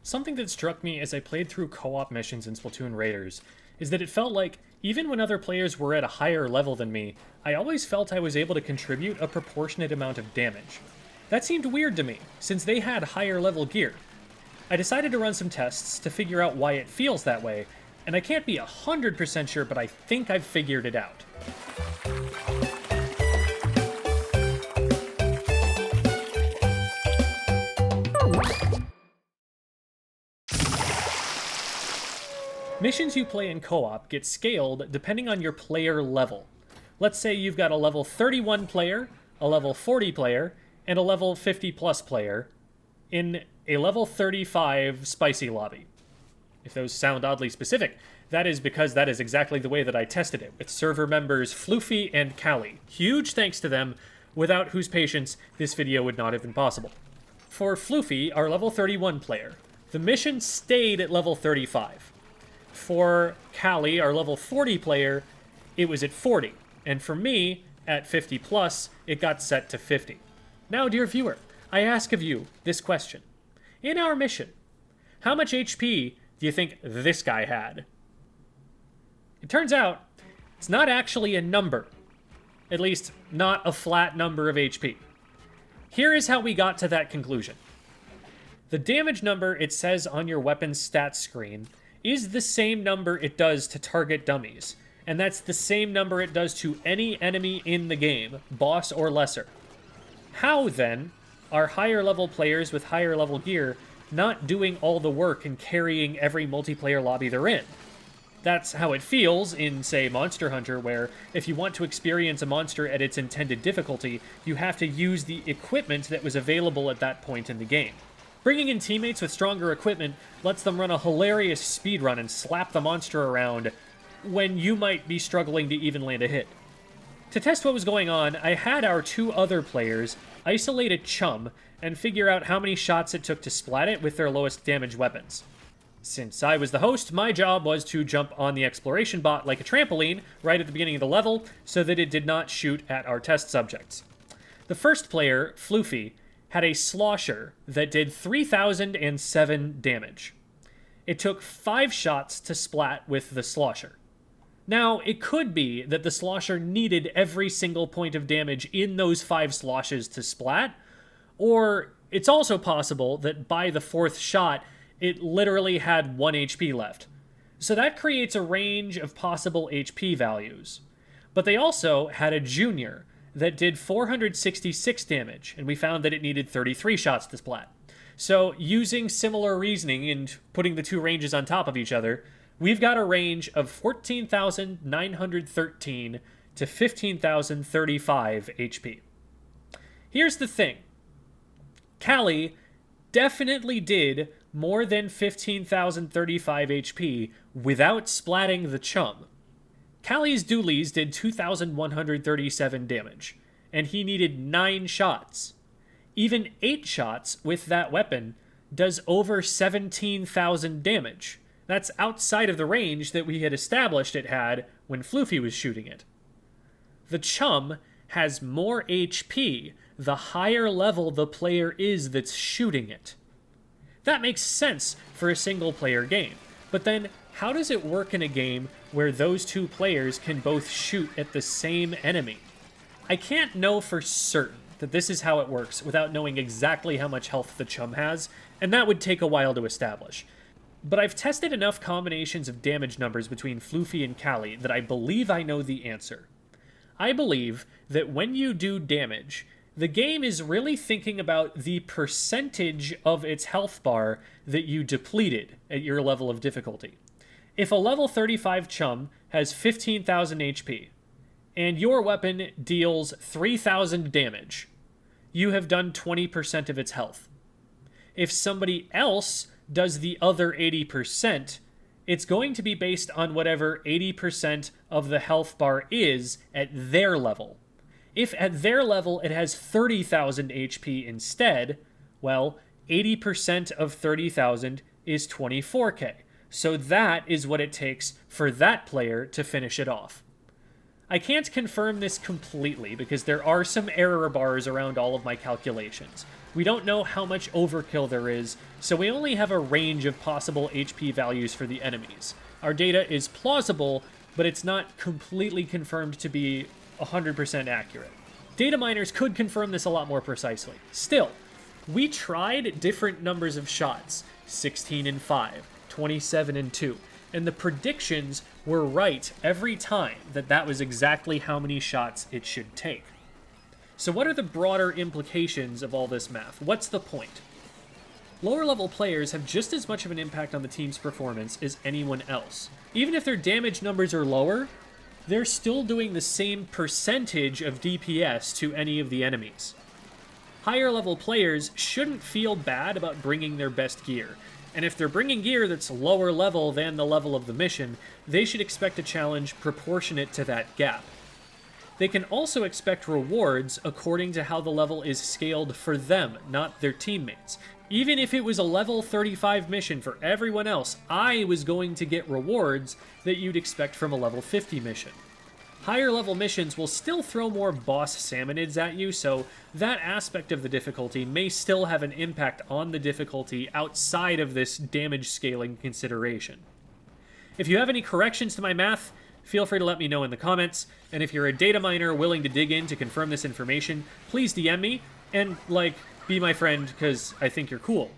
Something that struck me as I played through co-op missions in Splatoon Raiders is that it felt like, even when other players were at a higher level than me, I always felt I was able to contribute a proportionate amount of damage. That seemed weird to me, since they had higher level gear. I decided to run some tests to figure out why it feels that way, and I can't be 100% sure, but I think I've figured it out. Missions you play in co-op get scaled depending on your player level. Let's say you've got a level 31 player, a level 40 player, and a level 50 plus player in a level 35 spicy lobby. If those sound oddly specific, that is because that is exactly the way that I tested it, with server members Floofy and Callie. Huge thanks to them, without whose patience this video would not have been possible. For Floofy, our level 31 player, the mission stayed at level 35. For Callie, our level 40 player, it was at 40. And for me, at 50 plus, it got set to 50. Now, dear viewer, I ask of you this question. In our mission, how much HP do you think this guy had? It turns out, it's not actually a number. At least, not a flat number of HP. Here is how we got to that conclusion. The damage number it says on your weapon's stats screen is the same number it does to target dummies, and that's the same number it does to any enemy in the game, boss or lesser. How, then, are higher level players with higher level gear not doing all the work and carrying every multiplayer lobby they're in? That's how it feels in, say, Monster Hunter, where if you want to experience a monster at its intended difficulty, you have to use the equipment that was available at that point in the game. Bringing in teammates with stronger equipment lets them run a hilarious speedrun and slap the monster around when you might be struggling to even land a hit. To test what was going on, I had our two other players isolate a chum and figure out how many shots it took to splat it with their lowest damage weapons. Since I was the host, my job was to jump on the exploration bot like a trampoline right at the beginning of the level so that it did not shoot at our test subjects. The first player, Floofy, had a slosher that did 3,007 damage. It took 5 shots to splat with the slosher. Now, it could be that the slosher needed every single point of damage in those 5 sloshes to splat, or it's also possible that by the 4th shot, it literally had 1 HP left. So that creates a range of possible HP values. But they also had a junior that did 466 damage, and we found that it needed 33 shots to splat. So, using similar reasoning and putting the two ranges on top of each other, we've got a range of 14,913 to 15,035 HP. Here's the thing. Callie definitely did more than 15,035 HP without splatting the chum. Callie's dualies did 2,137 damage, and he needed 9 shots. Even 8 shots with that weapon does over 17,000 damage. That's outside of the range that we had established it had when Floofy was shooting it. The chum has more HP the higher level the player is that's shooting it. That makes sense for a single-player game, but then how does it work in a game where those two players can both shoot at the same enemy? I can't know for certain that this is how it works without knowing exactly how much health the chum has, and that would take a while to establish. But I've tested enough combinations of damage numbers between Floofy and Callie that I believe I know the answer. I believe that when you do damage, the game is really thinking about the percentage of its health bar that you depleted at your level of difficulty. If a level 35 chum has 15,000 HP, and your weapon deals 3,000 damage, you have done 20% of its health. If somebody else does the other 80%, it's going to be based on whatever 80% of the health bar is at their level. If at their level it has 30,000 HP instead, well, 80% of 30,000 is 24k. So that is what it takes for that player to finish it off. I can't confirm this completely because there are some error bars around all of my calculations, We don't know how much overkill there is, so we only have a range of possible HP values for the enemies. Our data is plausible, but it's not completely confirmed to be 100% accurate. Data miners could confirm this a lot more precisely. Still, we tried different numbers of shots, 16 and 5, 27 and 2, and the predictions were right every time that was exactly how many shots it should take. So what are the broader implications of all this math? What's the point? Lower level players have just as much of an impact on the team's performance as anyone else. Even if their damage numbers are lower, they're still doing the same percentage of DPS to any of the enemies. Higher level players shouldn't feel bad about bringing their best gear, and if they're bringing gear that's lower level than the level of the mission, they should expect a challenge proportionate to that gap. They can also expect rewards according to how the level is scaled for them, not their teammates. Even if it was a level 35 mission for everyone else, I was going to get rewards that you'd expect from a level 50 mission. Higher level missions will still throw more boss salmonids at you, so that aspect of the difficulty may still have an impact on the difficulty outside of this damage scaling consideration. If you have any corrections to my math, feel free to let me know in the comments, and if you're a data miner willing to dig in to confirm this information, please DM me, and, be my friend, because I think you're cool.